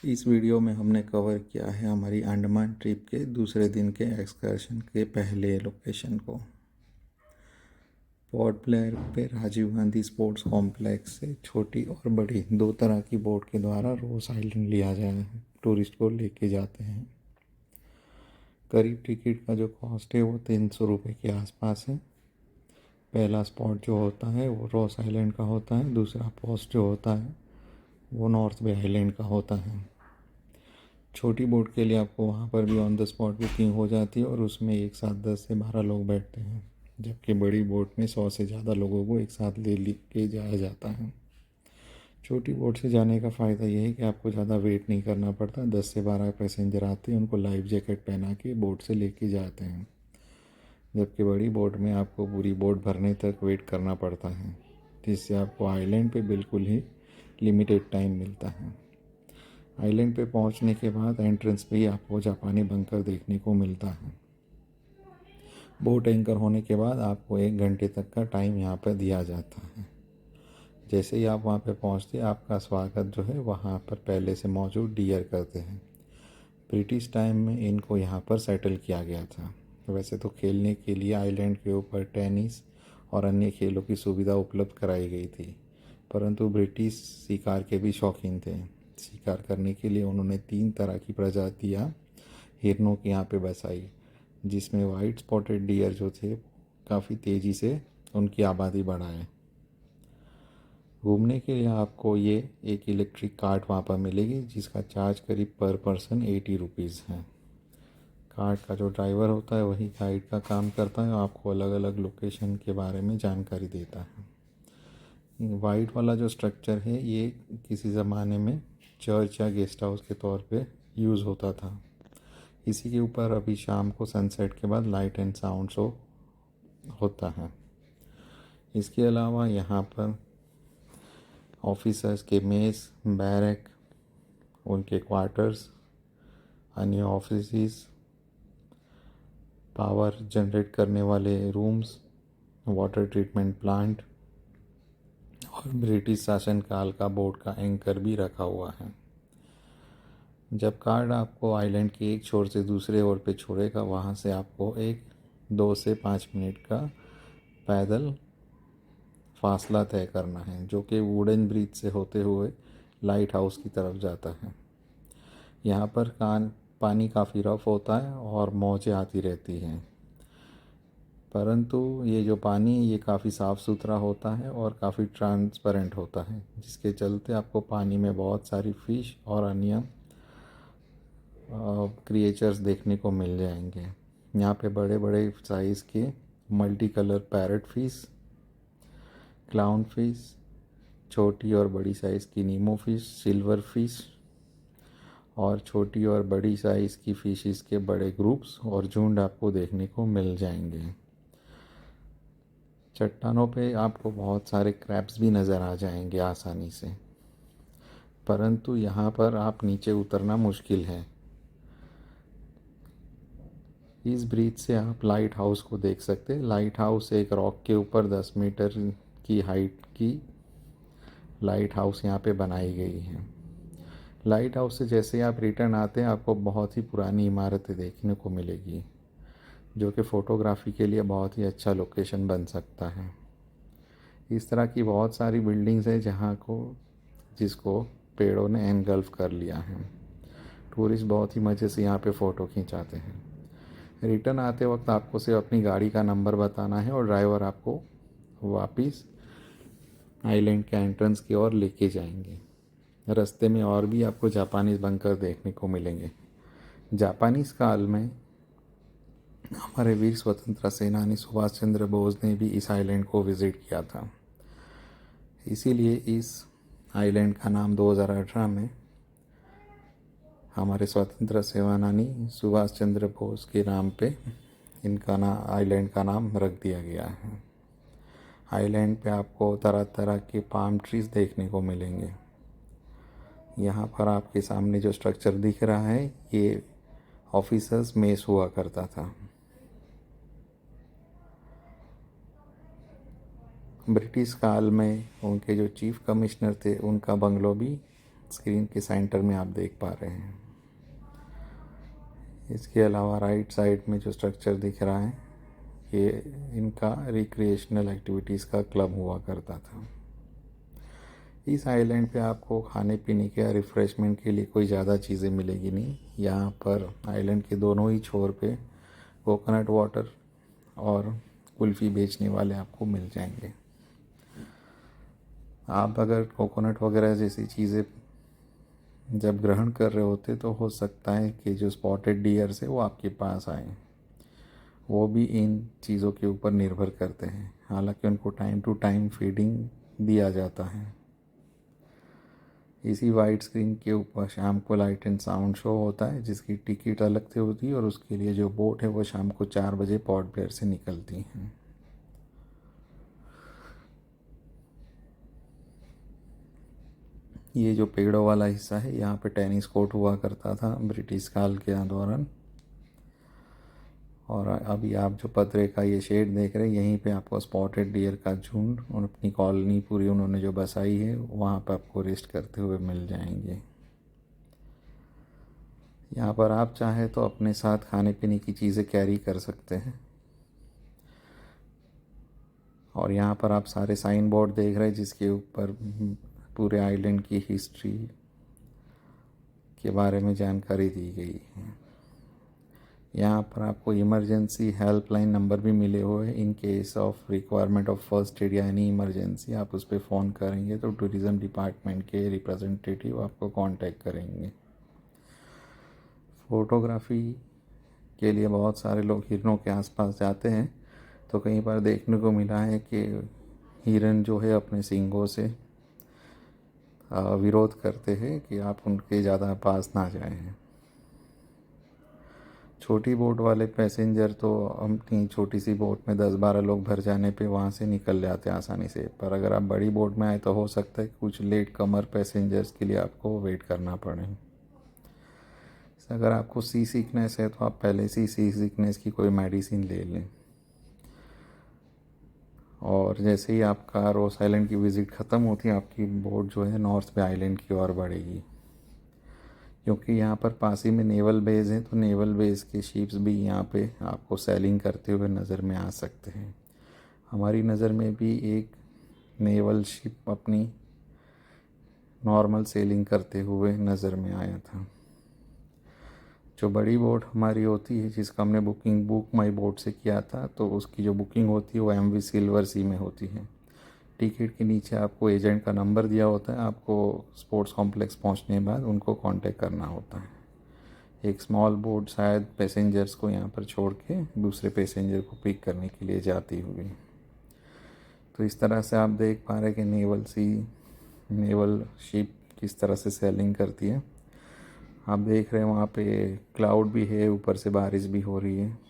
इस वीडियो में हमने कवर किया है हमारी अंडमान ट्रिप के दूसरे दिन के एक्सकर्शन के पहले लोकेशन को। पोर्ट ब्लेयर पे राजीव गांधी स्पोर्ट्स कॉम्प्लेक्स से छोटी और बड़ी दो तरह की बोट के द्वारा रोज आइलैंड लिया जाए टूरिस्ट को लेके जाते हैं। करीब टिकट का जो कॉस्ट है वो 300 रुपये के आसपास है। पहला स्पॉट जो होता है वो रॉस आइलैंड का होता है, दूसरा पोस्ट जो होता है वो नॉर्थ बे आइलैंड का होता है। छोटी बोट के लिए आपको वहाँ पर भी ऑन द स्पॉट बुकिंग हो जाती है और उसमें एक साथ 10 से 12 लोग बैठते हैं, जबकि बड़ी बोट में 100 से ज़्यादा लोगों को एक साथ ले के जाया जाता है। छोटी बोट से जाने का फ़ायदा यह है कि आपको ज़्यादा वेट नहीं करना पड़ता। 10 से 12 पैसेंजर आते हैं, उनको लाइफ जैकेट पहना के बोट से लेके जाते हैं, जबकि बड़ी बोट में आपको पूरी बोट भरने तक वेट करना पड़ता है, जिससे आपको आइलैंड पे बिल्कुल ही लिमिटेड टाइम मिलता है। आइलैंड पे पहुंचने के बाद एंट्रेंस पे ही आपको जापानी बंकर देखने को मिलता है। बोट एंकर होने के बाद आपको 1 घंटे तक का टाइम यहाँ पर दिया जाता है। जैसे ही आप वहाँ पे पहुँचते आपका स्वागत जो है वहाँ पर पहले से मौजूद डियर करते हैं। ब्रिटिश टाइम में इनको यहाँ पर सेटल किया गया था। वैसे तो खेलने के लिए आइलैंड के ऊपर टेनिस और अन्य खेलों की सुविधा उपलब्ध कराई गई थी, परंतु ब्रिटिश शिकार के भी शौकीन थे। शिकार करने के लिए उन्होंने 3 तरह की प्रजातियाँ हिरणों के यहाँ पे बसाई, जिसमें वाइट स्पॉटेड डियर जो थे काफ़ी तेज़ी से उनकी आबादी बढ़ाए। घूमने के लिए आपको ये एक इलेक्ट्रिक कार्ट वहाँ पर मिलेगी, जिसका चार्ज करीब पर पर्सन 80 रुपीज़ है। कार्ट का जो ड्राइवर होता है वही गाइड का काम करता है और आपको अलग अलग लोकेशन के बारे में जानकारी देता है। वाइट वाला जो स्ट्रक्चर है ये किसी ज़माने में चर्च या गेस्ट हाउस के तौर पे यूज़ होता था। इसी के ऊपर अभी शाम को सनसेट के बाद लाइट एंड साउंड शो होता है। इसके अलावा यहाँ पर ऑफिसर्स के मेस, बैरक, उनके क्वार्टर्स, अन्य ऑफिस, पावर जनरेट करने वाले रूम्स, वाटर ट्रीटमेंट प्लांट और ब्रिटिश शासनकाल का बोट का एंकर भी रखा हुआ है। जब कार्ड आपको आइलैंड के एक छोर से दूसरे ओर पे छोड़ेगा, वहाँ से आपको 2 से 5 मिनट का पैदल फासला तय करना है, जो कि वुडन ब्रिज से होते हुए लाइट हाउस की तरफ जाता है। यहाँ पर पानी काफ़ी रफ होता है और मौजें आती रहती हैं, परंतु ये जो पानी है ये काफ़ी साफ़ सुथरा होता है और काफ़ी ट्रांसपेरेंट होता है, जिसके चलते आपको पानी में बहुत सारी फ़िश और अन्य क्रिएचर्स देखने को मिल जाएंगे। यहाँ पे बड़े बड़े साइज़ के multi colour parrot fish, clown fish, छोटी और बड़ी साइज़ की नीमो फिश, सिल्वर फिश और छोटी और बड़ी साइज़ की फिशेस के बड़े ग्रुप्स और झुंड आपको देखने को मिल जाएंगे। चट्टानों पे आपको बहुत सारे क्रैब्स भी नज़र आ जाएंगे आसानी से, परंतु यहाँ पर आप नीचे उतरना मुश्किल है। इस ब्रिज से आप लाइट हाउस को देख सकते हैं। लाइट हाउस एक रॉक के ऊपर 10 मीटर की हाइट की लाइट हाउस यहाँ पे बनाई गई है। लाइट हाउस से जैसे आप रिटर्न आते हैं आपको बहुत ही पुरानी इमारतें देखने को मिलेगी, जो कि फ़ोटोग्राफी के लिए बहुत ही अच्छा लोकेशन बन सकता है। इस तरह की बहुत सारी बिल्डिंग्स हैं जिसको पेड़ों ने एनगल्फ कर लिया है। टूरिस्ट बहुत ही मज़े से यहाँ पे फ़ोटो खिंचाते हैं। रिटर्न आते वक्त आपको सिर्फ अपनी गाड़ी का नंबर बताना है और ड्राइवर आपको वापस आइलैंड के एंट्रेंस की ओर लेके जाएंगे। रास्ते में और भी आपको जापानीज़ बंकर देखने को मिलेंगे। जापानीज़ काल में हमारे वीर स्वतंत्रता सेनानी सुभाष चंद्र बोस ने भी इस आइलैंड को विज़िट किया था। इसीलिए इस आइलैंड का नाम 2018 में हमारे स्वतंत्रता सेनानी सुभाष चंद्र बोस के नाम पे आइलैंड का नाम रख दिया गया है। आइलैंड पे आपको तरह तरह के पाम ट्रीज देखने को मिलेंगे। यहाँ पर आपके सामने जो स्ट्रक्चर दिख रहा है ये ऑफिसर्स मेस हुआ करता था। ब्रिटिश काल में उनके जो चीफ कमिश्नर थे उनका बंगलो भी स्क्रीन के सेंटर में आप देख पा रहे हैं। इसके अलावा राइट साइड में जो स्ट्रक्चर दिख रहा है, ये इनका रिक्रिएशनल एक्टिविटीज़ का क्लब हुआ करता था। इस आइलैंड पे आपको खाने पीने के या रिफ़्रेशमेंट के लिए कोई ज़्यादा चीज़ें मिलेगी नहीं। यहाँ पर आइलैंड के दोनों ही छोर पे कोकोनट वाटर और कुल्फ़ी बेचने वाले आपको मिल जाएंगे। आप अगर कोकोनट वगैरह जैसी चीज़ें जब ग्रहण कर रहे होते तो हो सकता है कि जो स्पॉटेड डियर्स है वो आपके पास आए, वो भी इन चीज़ों के ऊपर निर्भर करते हैं। हालांकि उनको टाइम टू टाइम फीडिंग दिया जाता है। इसी वाइट स्क्रीन के ऊपर शाम को लाइट एंड साउंड शो होता है, जिसकी टिकट अलग से होती है और उसके लिए जो बोट है वो शाम को 4 बजे पोर्ट ब्लेयर से निकलती हैं। ये जो पेड़ों वाला हिस्सा है, यहाँ पे टेनिस कोर्ट हुआ करता था ब्रिटिश काल के दौरान। और अभी आप जो पतरे का ये शेड देख रहे हैं, यहीं पे आपको स्पॉटेड डियर का झुंड और अपनी कॉलोनी पूरी उन्होंने जो बसाई है वहाँ पर आपको रेस्ट करते हुए मिल जाएंगे। यहाँ पर आप चाहे तो अपने साथ खाने पीने की चीज़ें कैरी कर सकते हैं। और यहाँ पर आप सारे साइन बोर्ड देख रहे हैं जिसके ऊपर पूरे आइलैंड की हिस्ट्री के बारे में जानकारी दी गई है। यहाँ पर आपको इमरजेंसी हेल्पलाइन नंबर भी मिले हुए हैं। In case of requirement of first aid या एनी इमरजेंसी आप उस पर फ़ोन करेंगे तो टूरिज़्म डिपार्टमेंट के रिप्रेजेंटेटिव आपको कांटेक्ट करेंगे। फ़ोटोग्राफी के लिए बहुत सारे लोग हिरणों के आसपास जाते हैं, तो कई बार देखने को मिला है कि हिरन जो है अपने सींगों से विरोध करते हैं कि आप उनके ज़्यादा पास ना जाएं। छोटी बोट वाले पैसेंजर तो अपनी छोटी सी बोट में 10-12 लोग भर जाने पे वहाँ से निकल जाते हैं आसानी से, पर अगर आप बड़ी बोट में आए तो हो सकता है कुछ लेट कमर पैसेंजर्स के लिए आपको वेट करना पड़े। अगर आपको सी सिकनेस है तो आप पहले से ही सी सिकनेस की कोई मेडिसिन ले लें। और जैसे ही आपका रोस आइलैंड की विज़िट ख़त्म होती है, आपकी बोट जो है नॉर्थ पे आइलैंड की ओर बढ़ेगी। क्योंकि यहाँ पर पास ही में नेवल बेस है, तो नेवल बेस के शिप्स भी यहाँ पे आपको सेलिंग करते हुए नज़र में आ सकते हैं। हमारी नज़र में भी एक नेवल शिप अपनी नॉर्मल सेलिंग करते हुए नज़र में आया था। जो बड़ी बोट हमारी होती है जिसका हमने बुक माई बोट से किया था, तो उसकी जो बुकिंग होती है वो MV सिल्वर सी में होती है। टिकट के नीचे आपको एजेंट का नंबर दिया होता है, आपको स्पोर्ट्स कॉम्प्लेक्स पहुंचने के बाद उनको कांटेक्ट करना होता है। एक स्मॉल बोट शायद पैसेंजर्स को यहाँ पर छोड़ के दूसरे पैसेंजर को पिक करने के लिए जाती हुई। तो इस तरह से आप देख पा रहे हैं कि नेवल शिप किस तरह से सेलिंग करती है। आप देख रहे हैं वहाँ पे क्लाउड भी है, ऊपर से बारिश भी हो रही है।